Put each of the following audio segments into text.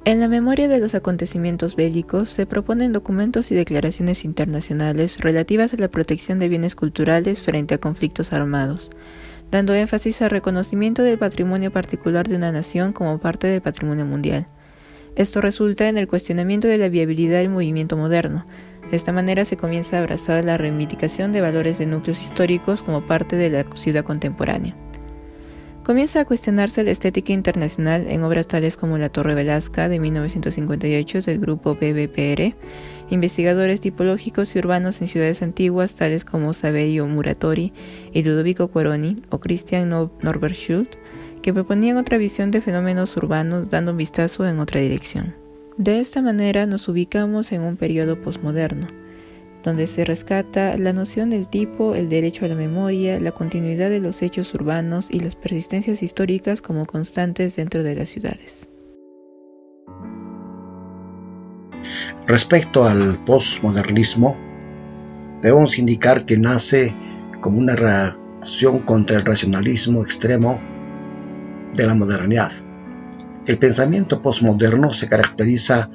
En la memoria de los acontecimientos bélicos se proponen documentos y declaraciones internacionales relativas a la protección de bienes culturales frente a conflictos armados, dando énfasis al reconocimiento del patrimonio particular de una nación como parte del patrimonio mundial. Esto resulta en el cuestionamiento de la viabilidad del movimiento moderno. De esta manera se comienza a abrazar la reivindicación de valores de núcleos históricos como parte de la ciudad contemporánea. Comienza a cuestionarse la estética internacional en obras tales como La Torre Velasca de 1958 del grupo BBPR, investigadores tipológicos y urbanos en ciudades antiguas tales como Saverio Muratori y Ludovico Quaroni o Christian Norbert Schultz, que proponían otra visión de fenómenos urbanos dando un vistazo en otra dirección. De esta manera nos ubicamos en un periodo posmoderno, donde se rescata la noción del tipo, el derecho a la memoria, la continuidad de los hechos urbanos y las persistencias históricas como constantes dentro de las ciudades. Respecto al postmodernismo, debemos indicar que nace como una reacción contra el racionalismo extremo de la modernidad. El pensamiento postmoderno se caracteriza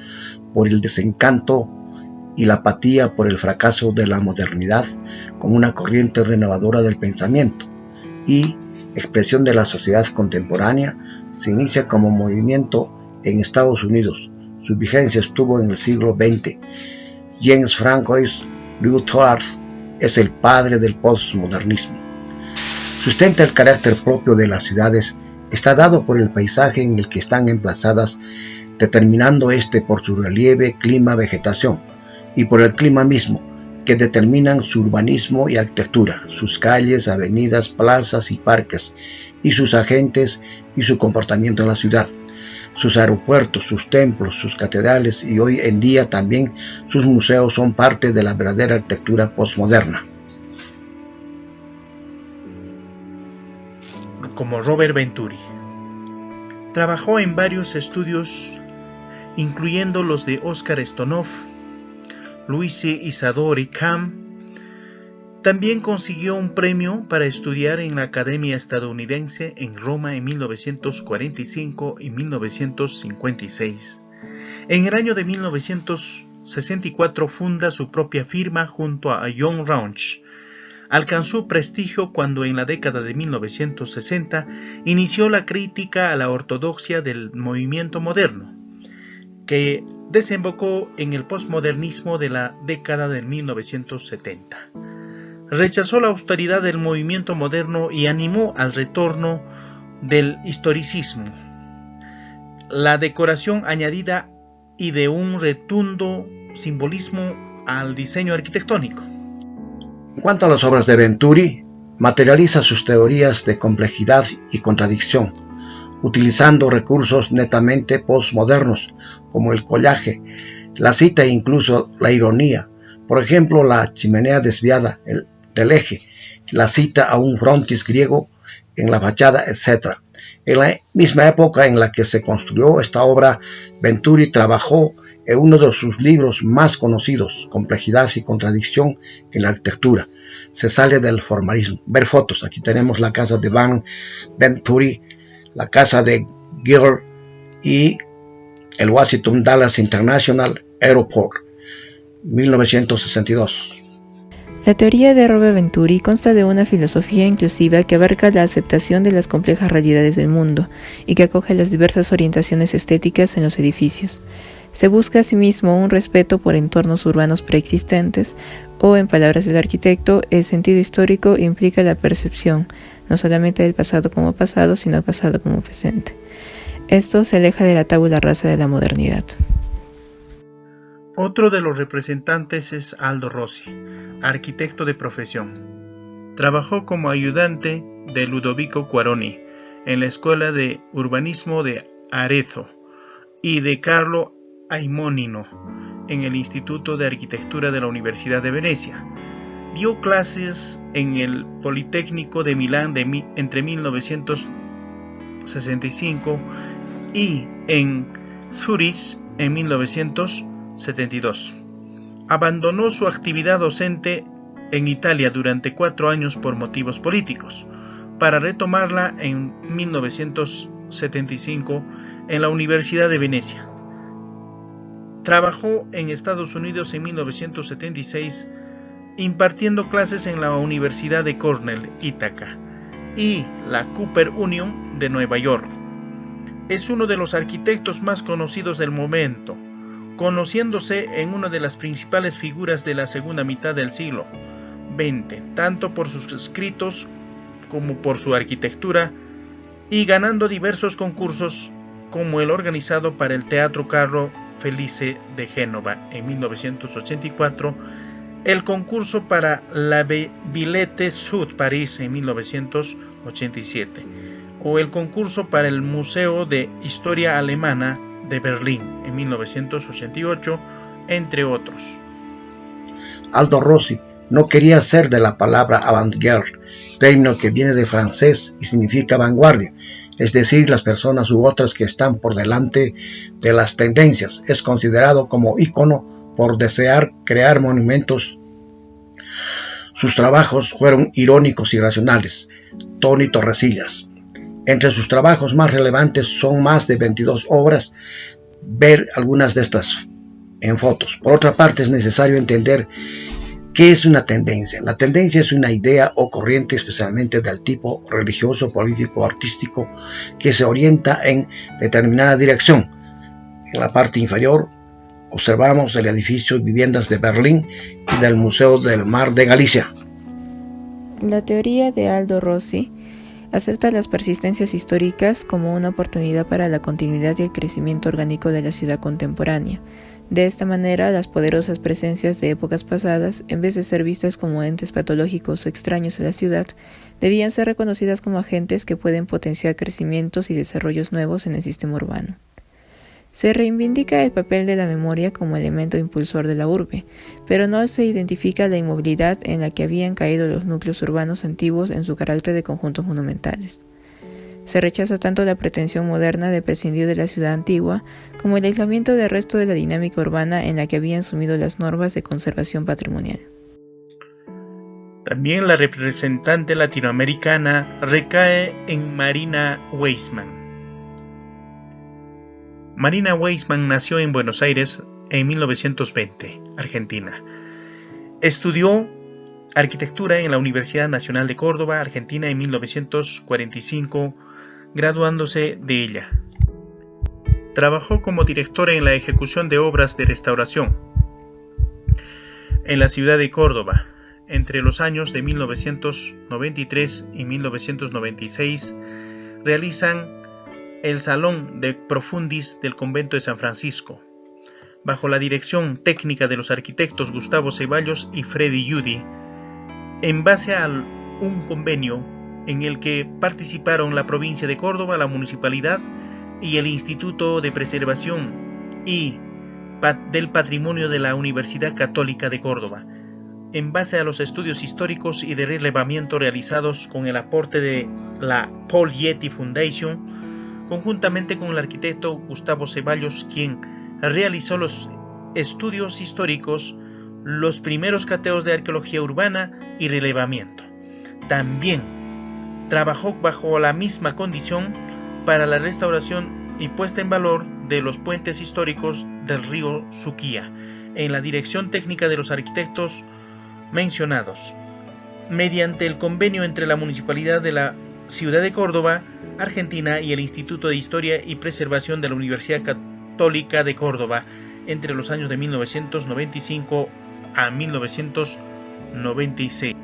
por el desencanto y la apatía por el fracaso de la modernidad como una corriente renovadora del pensamiento y expresión de la sociedad contemporánea. Se inicia como movimiento en Estados Unidos. Su vigencia estuvo en el siglo XX. James Francois Lyotard es el padre del postmodernismo. Sustenta el carácter propio de las ciudades. Está dado por el paisaje en el que están emplazadas, determinando por su relieve, clima, vegetación, y por el clima mismo, que determinan su urbanismo y arquitectura, sus calles, avenidas, plazas y parques, y sus agentes y su comportamiento en la ciudad, sus aeropuertos, sus templos, sus catedrales y hoy en día también sus museos son parte de la verdadera arquitectura postmoderna. Como Robert Venturi. Trabajó en varios estudios, incluyendo los de Oscar Stonov, Louise Isadore Kamm. También consiguió un premio para estudiar en la Academia Estadounidense en Roma en 1945 y 1956. En el año de 1964 funda su propia firma junto a John Rauch. Alcanzó prestigio cuando en la década de 1960 inició la crítica a la ortodoxia del movimiento moderno, que desembocó en el posmodernismo de la década de 1970. Rechazó la austeridad del movimiento moderno y animó al retorno del historicismo, la decoración añadida y de un rotundo simbolismo al diseño arquitectónico. En cuanto a las obras de Venturi, materializa sus teorías de complejidad y contradicción, utilizando recursos netamente postmodernos como el collage, la cita e incluso la ironía. Por ejemplo, la chimenea desviada del eje, la cita a un frontis griego en la fachada, etc. En la misma época en la que se construyó esta obra, Venturi trabajó en uno de sus libros más conocidos, Complejidad y Contradicción en la Arquitectura. Se sale del formalismo. Ver fotos. Aquí tenemos la casa de Van Venturi, la casa de Gill y el Washington Dallas International Airport, 1962. La teoría de Robert Venturi consta de una filosofía inclusiva que abarca la aceptación de las complejas realidades del mundo y que acoge las diversas orientaciones estéticas en los edificios. Se busca asimismo un respeto por entornos urbanos preexistentes o, en palabras del arquitecto, el sentido histórico implica la percepción, no solamente del pasado como pasado, sino el pasado como presente. Esto se aleja de la tabula rasa de la modernidad. Otro de los representantes es Aldo Rossi, arquitecto de profesión. Trabajó como ayudante de Ludovico Quaroni en la Escuela de Urbanismo de Arezzo y de Carlo Aimonino en el Instituto de Arquitectura de la Universidad de Venecia. Dio clases en el Politécnico de Milán entre 1965 y en Zurich en 1972. Abandonó su actividad docente en Italia durante 4 años por motivos políticos, para retomarla en 1975 en la Universidad de Venecia. Trabajó en Estados Unidos en 1976 impartiendo clases en la Universidad de Cornell, Ítaca, y la Cooper Union de Nueva York. Es uno de los arquitectos más conocidos del momento, conociéndose en una de las principales figuras de la segunda mitad del siglo XX, tanto por sus escritos como por su arquitectura, y ganando diversos concursos como el organizado para el Teatro Carlo Felice de Génova en 1984, el concurso para la Villette Sud París en 1987, o el concurso para el Museo de Historia Alemana de Berlín en 1988, entre otros. Aldo Rossi no quería ser de la palabra avant-garde, término que viene de francés y significa vanguardia, es decir, las personas u otras que están por delante de las tendencias. Es considerado como ícono por desear crear monumentos. Sus trabajos fueron irónicos y racionales. Tony Torrecillas. Entre sus trabajos más relevantes son más de 22 obras. Ver algunas de estas en fotos. Por otra parte, es necesario entender qué es una tendencia. La tendencia es una idea o corriente, especialmente del tipo religioso, político o artístico, que se orienta en determinada dirección. En la parte inferior observamos el edificio Viviendas de Berlín y del Museo del Mar de Galicia. La teoría de Aldo Rossi acepta las persistencias históricas como una oportunidad para la continuidad y el crecimiento orgánico de la ciudad contemporánea. De esta manera, las poderosas presencias de épocas pasadas, en vez de ser vistas como entes patológicos o extraños a la ciudad, debían ser reconocidas como agentes que pueden potenciar crecimientos y desarrollos nuevos en el sistema urbano. Se reivindica el papel de la memoria como elemento impulsor de la urbe, pero no se identifica la inmovilidad en la que habían caído los núcleos urbanos antiguos en su carácter de conjuntos monumentales. Se rechaza tanto la pretensión moderna de prescindir de la ciudad antigua como el aislamiento del resto de la dinámica urbana en la que habían sumido las normas de conservación patrimonial. También la representante latinoamericana recae en Marina Weissman. Marina Weissman nació en Buenos Aires en 1920, Argentina. Estudió arquitectura en la Universidad Nacional de Córdoba, Argentina, en 1945, graduándose de ella. Trabajó como directora en la ejecución de obras de restauración en la ciudad de Córdoba. Entre los años de 1993 y 1996 realizan el Salón de Profundis del Convento de San Francisco, bajo la dirección técnica de los arquitectos Gustavo Ceballos y Freddy Judy, en base a un convenio en el que participaron la provincia de Córdoba, la municipalidad y el Instituto de Preservación y del Patrimonio de la Universidad Católica de Córdoba, en base a los estudios históricos y de relevamiento realizados con el aporte de la Paul Getty Foundation, conjuntamente con el arquitecto Gustavo Ceballos, quien realizó los estudios históricos, los primeros cateos de arqueología urbana y relevamiento. También trabajó bajo la misma condición para la restauración y puesta en valor de los puentes históricos del río Suquía, en la dirección técnica de los arquitectos mencionados, mediante el convenio entre la Municipalidad de la Ciudad de Córdoba, Argentina, y el Instituto de Historia y Preservación de la Universidad Católica de Córdoba entre los años de 1995 a 1996.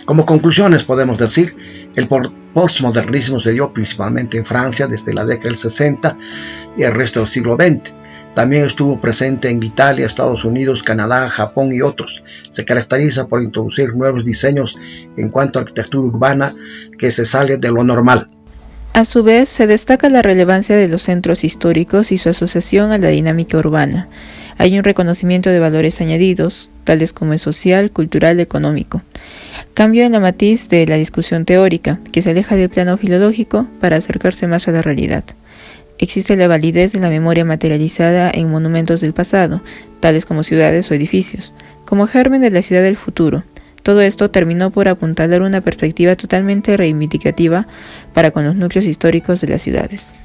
Como conclusiones podemos decir, el postmodernismo se dio principalmente en Francia desde la década del 60 y el resto del siglo XX. También estuvo presente en Italia, Estados Unidos, Canadá, Japón y otros. Se caracteriza por introducir nuevos diseños en cuanto a arquitectura urbana que se sale de lo normal. A su vez, se destaca la relevancia de los centros históricos y su asociación a la dinámica urbana. Hay un reconocimiento de valores añadidos, tales como el social, cultural, económico. Cambio en la matiz de la discusión teórica, que se aleja del plano filológico para acercarse más a la realidad. Existe la validez de la memoria materializada en monumentos del pasado, tales como ciudades o edificios, como germen de la ciudad del futuro. Todo esto terminó por apuntalar una perspectiva totalmente reivindicativa para con los núcleos históricos de las ciudades.